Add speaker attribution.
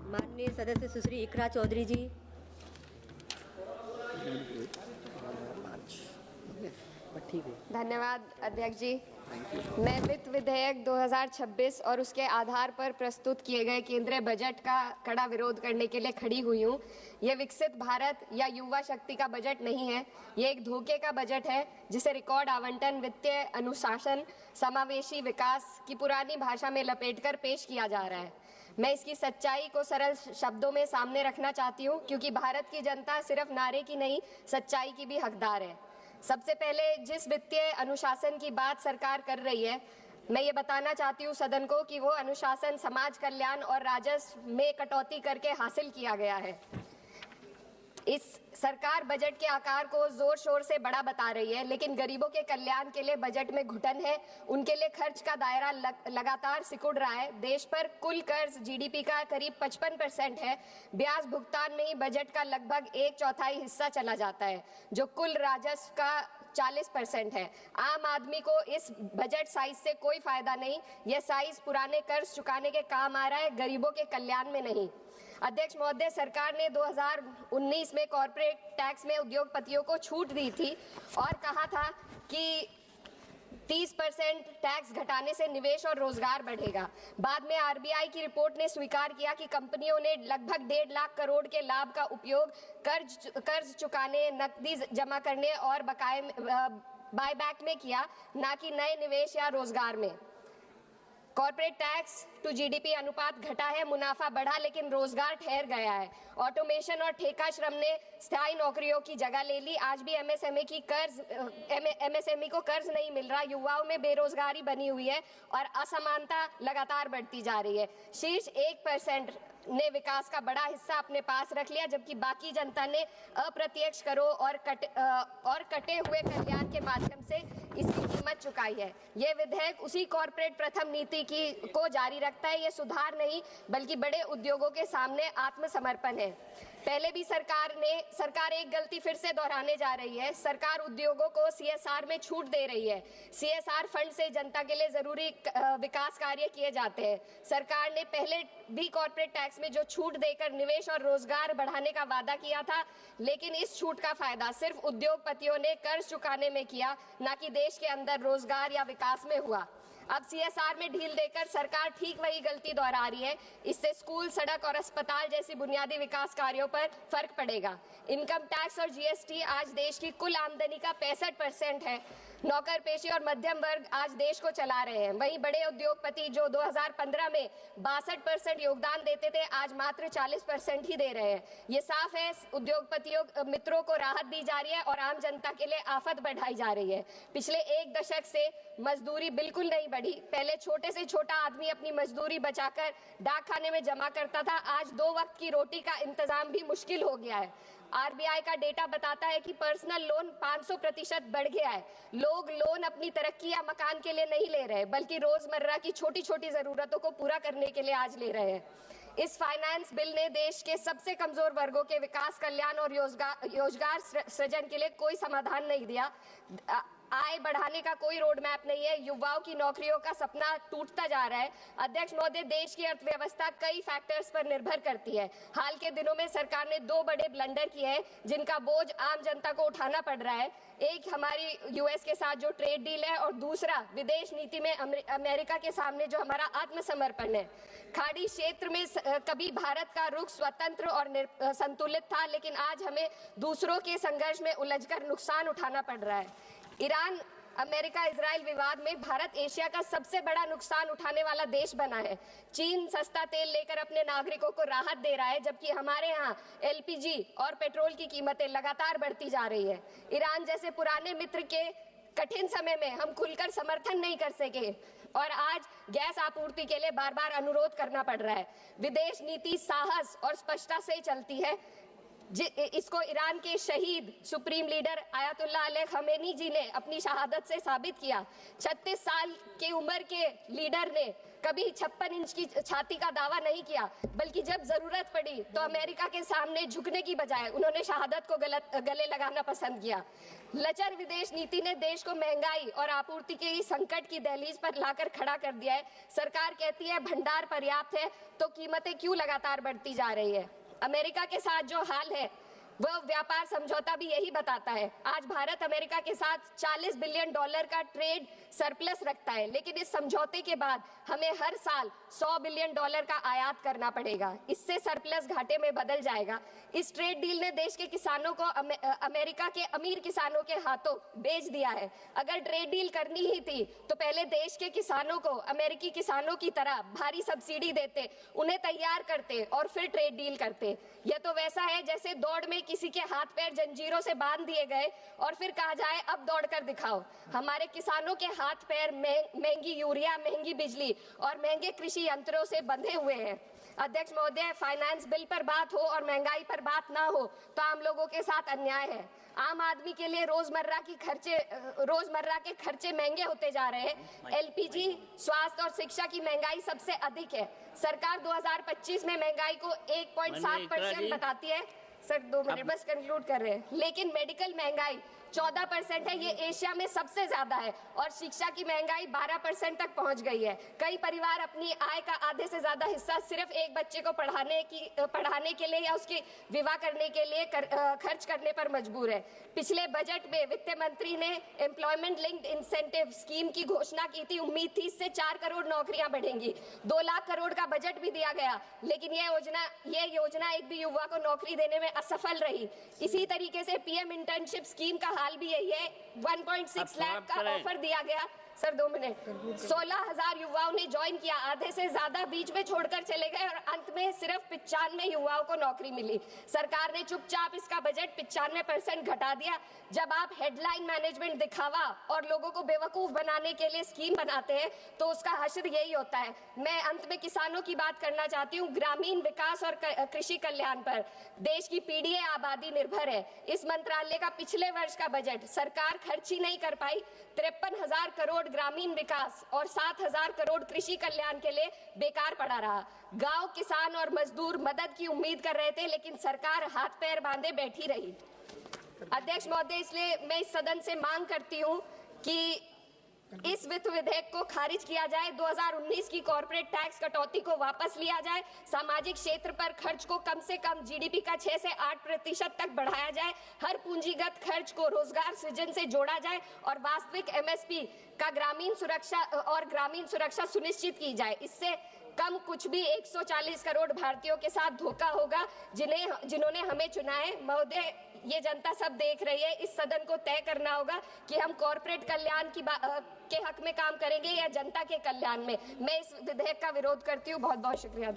Speaker 1: माननीय सदस्य सुश्री इकरा चौधरी जी।
Speaker 2: धन्यवाद अध्यक्ष जी। मैं वित्त विधेयक 2026 और उसके आधार पर प्रस्तुत किए गए केंद्रीय बजट का कड़ा विरोध करने के लिए खड़ी हुई हूँ। यह विकसित भारत या युवा शक्ति का बजट नहीं है, ये एक धोखे का बजट है जिसे रिकॉर्ड आवंटन, वित्तीय अनुशासन, समावेशी विकास की पुरानी भाषा में लपेटकर पेश किया जा रहा है। मैं इसकी सच्चाई को सरल शब्दों में सामने रखना चाहती हूँ, क्योंकि भारत की जनता सिर्फ नारे की नहीं, सच्चाई की भी हकदार है। सबसे पहले जिस वित्तीय अनुशासन की बात सरकार कर रही है, मैं ये बताना चाहती हूँ सदन को कि वो अनुशासन समाज कल्याण और राजस्व में कटौती करके हासिल किया गया है। इस सरकार बजट के आकार को जोर शोर से बड़ा बता रही है, लेकिन गरीबों के कल्याण के लिए बजट में घुटन है। उनके लिए खर्च का दायरा लगातार सिकुड़ रहा है। देश पर कुल कर्ज जीडीपी का करीब 55% है। ब्याज भुगतान में ही बजट का लगभग 1/4 हिस्सा चला जाता है, जो कुल राजस्व का 40% है। आम आदमी को इस बजट साइज से कोई फायदा नहीं। यह साइज पुराने कर्ज चुकाने के काम आ रहा है, गरीबों के कल्याण में नहीं। अध्यक्ष महोदय, सरकार ने 2019 में कॉर्पोरेट टैक्स में उद्योगपतियों को छूट दी थी और कहा था कि 30% टैक्स घटाने से निवेश और रोजगार बढ़ेगा। बाद में आरबीआई की रिपोर्ट ने स्वीकार किया कि कंपनियों ने लगभग 1.5 लाख करोड़ के लाभ का उपयोग कर्ज चुकाने, नकदी जमा करने और बकाये बायबैक में किया, ना कि नए निवेश या रोजगार में। कॉर्पोरेट टैक्स टू जीडीपी अनुपात घटा है, मुनाफा बढ़ा, लेकिन रोजगार ठहर गया है। ऑटोमेशन और ठेका श्रम ने स्थायी नौकरियों की जगह ले ली। आज भी एमएसएमई को कर्ज नहीं मिल रहा। युवाओं में बेरोजगारी बनी हुई है और असमानता लगातार बढ़ती जा रही है। शीर्ष 1% ने विकास का बड़ा हिस्सा अपने पास रख लिया, जबकि बाकी जनता ने अप्रत्यक्ष करों और कटे हुए कल्याण के माध्यम से इसकी कीमत चुकाई है। यह विधेयक उसी कॉर्पोरेट प्रथम नीति को जारी रखता है। यह सुधार नहीं, बल्कि बड़े उद्योगों के सामने आत्मसमर्पण है। पहले भी सरकार एक गलती फिर से दोहराने जा रही है। सरकार उद्योगों को सीएसआर में छूट दे रही है। सीएसआर फंड से जनता के लिए जरूरी विकास कार्य किए जाते हैं। सरकार ने पहले भी कॉर्पोरेट टैक्स में जो छूट देकर निवेश और रोजगार बढ़ाने का वादा किया था, लेकिन इस छूट का फायदा सिर्फ उद्योगपतियों ने कर्ज चुकाने में किया, ना कि देश के अंदर रोजगार या विकास में हुआ। अब सीएसआर में ढील देकर सरकार ठीक वही गलती दोहरा रही है। इससे स्कूल, सड़क और अस्पताल जैसी बुनियादी विकास कार्यों पर फर्क पड़ेगा। इनकम टैक्स और जीएसटी आज देश की कुल आमदनी का 65% है। नौकर पेशी और मध्यम वर्ग आज देश को चला रहे हैं। वहीं बड़े उद्योगपति जो 2015 में 62% योगदान देते थे, आज मात्र 40% ही दे रहे हैं। ये साफ है, उद्योगपतियों मित्रों को राहत दी जा रही है और आम जनता के लिए आफत बढ़ाई जा रही है। पिछले 1 दशक से मजदूरी बिल्कुल नहीं बढ़ी। पहले छोटे से छोटा आदमी अपनी मजदूरी बचाकर डाक खाने में जमा करता था। आज 2 वक्त की रोटी का इंतजाम भी मुश्किल हो गया है। आरबीआई का डेटा बताता है कि पर्सनल लोन 500% बढ़ गया है। लोग लोन अपनी तरक्की या मकान के लिए नहीं ले रहे, बल्कि रोजमर्रा की छोटी छोटी जरूरतों को पूरा करने के लिए आज ले रहे हैं। इस फाइनेंस बिल ने देश के सबसे कमजोर वर्गों के विकास, कल्याण और रोजगार सृजन के लिए कोई समाधान नहीं दिया। आय बढ़ाने का कोई रोड मैप नहीं है। युवाओं की नौकरियों का सपना टूटता जा रहा है। अध्यक्ष महोदय, देश की अर्थव्यवस्था कई फैक्टर्स पर निर्भर करती है। हाल के दिनों में सरकार ने 2 बड़े ब्लंडर किए हैं, जिनका बोझ आम जनता को उठाना पड़ रहा है। एक हमारी यूएस के साथ जो ट्रेड डील है, और दूसरा विदेश नीति में अमेरिका के सामने जो हमारा आत्मसमर्पण है। खाड़ी क्षेत्र में कभी भारत का रुख स्वतंत्र और संतुलित था, लेकिन आज हमें दूसरों के संघर्ष में उलझकर नुकसान उठाना पड़ रहा है। ईरान अमेरिका इजराइल विवाद में भारत एशिया का सबसे बड़ा नुकसान उठाने वाला देश बना है। चीन सस्ता तेल लेकर अपने नागरिकों को राहत दे रहा है, जबकि हमारे यहाँ एलपीजी और पेट्रोल की कीमतें लगातार बढ़ती जा रही है। ईरान जैसे पुराने मित्र के कठिन समय में हम खुलकर समर्थन नहीं कर सके और आज गैस आपूर्ति के लिए बार बार अनुरोध करना पड़ रहा है। विदेश नीति साहस और स्पष्टता से चलती है। इसको ईरान के शहीद supreme leader Ayatollah Ali Khamenei ji ने अपनी शहादत से साबित किया। 36 साल की उम्र के लीडर ने कभी 56 इंच की छाती का दावा नहीं किया, बल्कि जब जरूरत पड़ी तो अमेरिका के सामने झुकने की बजाय उन्होंने शहादत को गले लगाना पसंद किया। लचर विदेश नीति ने देश को महंगाई और आपूर्ति के संकट की दहलीज पर लाकर खड़ा कर दिया है। सरकार कहती है भंडार पर्याप्त है, तो कीमतें क्यों लगातार बढ़ती जा रही है? अमेरिका के साथ जो हाल है वह व्यापार समझौता भी यही बताता है। आज भारत अमेरिका के साथ $40 बिलियन का ट्रेड सरप्लस रखता है, लेकिन इस समझौते के बाद हमें हर साल $100 बिलियन का आयात करना पड़ेगा। इससे सरप्लस घाटे में बदल जाएगा। इस ट्रेड डील ने देश के किसानों को अमेरिका के अमीर किसानों के हाथों बेच दिया है। अगर ट्रेड डील करनी ही थी तो पहले देश के किसानों को अमेरिकी किसानों की तरह भारी सब्सिडी देते, उन्हें तैयार करते और फिर ट्रेड डील करते। यह तो वैसा है जैसे दौड़ में किसी के हाथ पैर जंजीरों से बांध दिए गए और फिर कहा जाए अब दौड़ कर दिखाओ। हमारे किसानों के हाथ पैर महंगी यूरिया, महंगी बिजली और महंगे कृषि यंत्रों से बंधे हुए हैं। अध्यक्ष महोदय, फाइनेंस बिल पर बात हो और महंगाई पर बात ना हो तो आम लोगों के साथ अन्याय है। आम आदमी के लिए रोजमर्रा के खर्चे महंगे होते जा रहे हैं। एलपीजी, स्वास्थ्य और शिक्षा की महंगाई सबसे अधिक है। सरकार 2025 में महंगाई को 1.7% बताती है। सर 2 मिनट बस कंक्लूड कर रहे हैं। लेकिन मेडिकल महंगाई 14% है, ये एशिया में सबसे ज्यादा है। और शिक्षा की महंगाई 12% तक पहुंच गई है। कई परिवार अपनी आय का आधे से ज्यादा हिस्सा सिर्फ एक बच्चे को पढ़ाने के लिए या उसकी विवाह करने के लिए खर्च करने पर मजबूर है। पिछले बजट में वित्त मंत्री ने एम्प्लॉयमेंट लिंक्ड इंसेंटिव स्कीम की घोषणा की थी। उम्मीद थी इससे 4 करोड़ नौकरियां बढ़ेंगी। 2 लाख करोड़ का बजट भी दिया गया, लेकिन यह योजना एक भी युवा को नौकरी देने में असफल रही। इसी तरीके से पीएम इंटर्नशिप स्कीम का हाल भी यही है। 1.6 लाख का ऑफर दिया गया। Sir 2 minute. 16,000 युवाओं ने ज्वाइन किया, आधे से ज्यादा बीच में छोड़कर चले गए और अंत में सिर्फ 95 युवाओं को नौकरी मिली। सरकार ने चुपचाप इसका बजट 95% घटा दिया। जब आप हेडलाइन मैनेजमेंट, दिखावा और लोगों को बेवकूफ बनाने के लिए स्कीम बनाते हैं तो उसका हश्र यही होता है। मैं अंत में किसानों की बात करना चाहती हूँ। ग्रामीण विकास और कृषि कल्याण पर देश की पीढ़ी आबादी निर्भर है। इस मंत्रालय का पिछले वर्ष का बजट सरकार खर्च ही नहीं कर पाई। 53,000 करोड़ ग्रामीण विकास और 7,000 करोड़ कृषि कल्याण के लिए बेकार पड़ा रहा। गांव, किसान और मजदूर मदद की उम्मीद कर रहे थे, लेकिन सरकार हाथ पैर बांधे बैठी रही। अध्यक्ष महोदय, इसलिए मैं इस सदन से मांग करती हूं कि इस वित्त विधेयक को खारिज किया जाए। 2019 की कॉर्पोरेट टैक्स कटौती को वापस लिया जाए। सामाजिक क्षेत्र पर खर्च को कम से कम जीडीपी का 6 से 8% तक बढ़ाया जाए। हर पूंजीगत खर्च को रोजगार सृजन से जोड़ा जाए और वास्तविक एमएसपी का ग्रामीण सुरक्षा सुनिश्चित की जाए। इससे कम कुछ भी 140 करोड़ भारतीयों के साथ धोखा होगा जिन्होंने हमें चुना है। महोदय, ये जनता सब देख रही है। इस सदन को तय करना होगा कि हम कॉर्पोरेट कल्याण के हक में काम करेंगे या जनता के कल्याण में। मैं इस विधेयक का विरोध करती हूँ। बहुत बहुत शुक्रिया।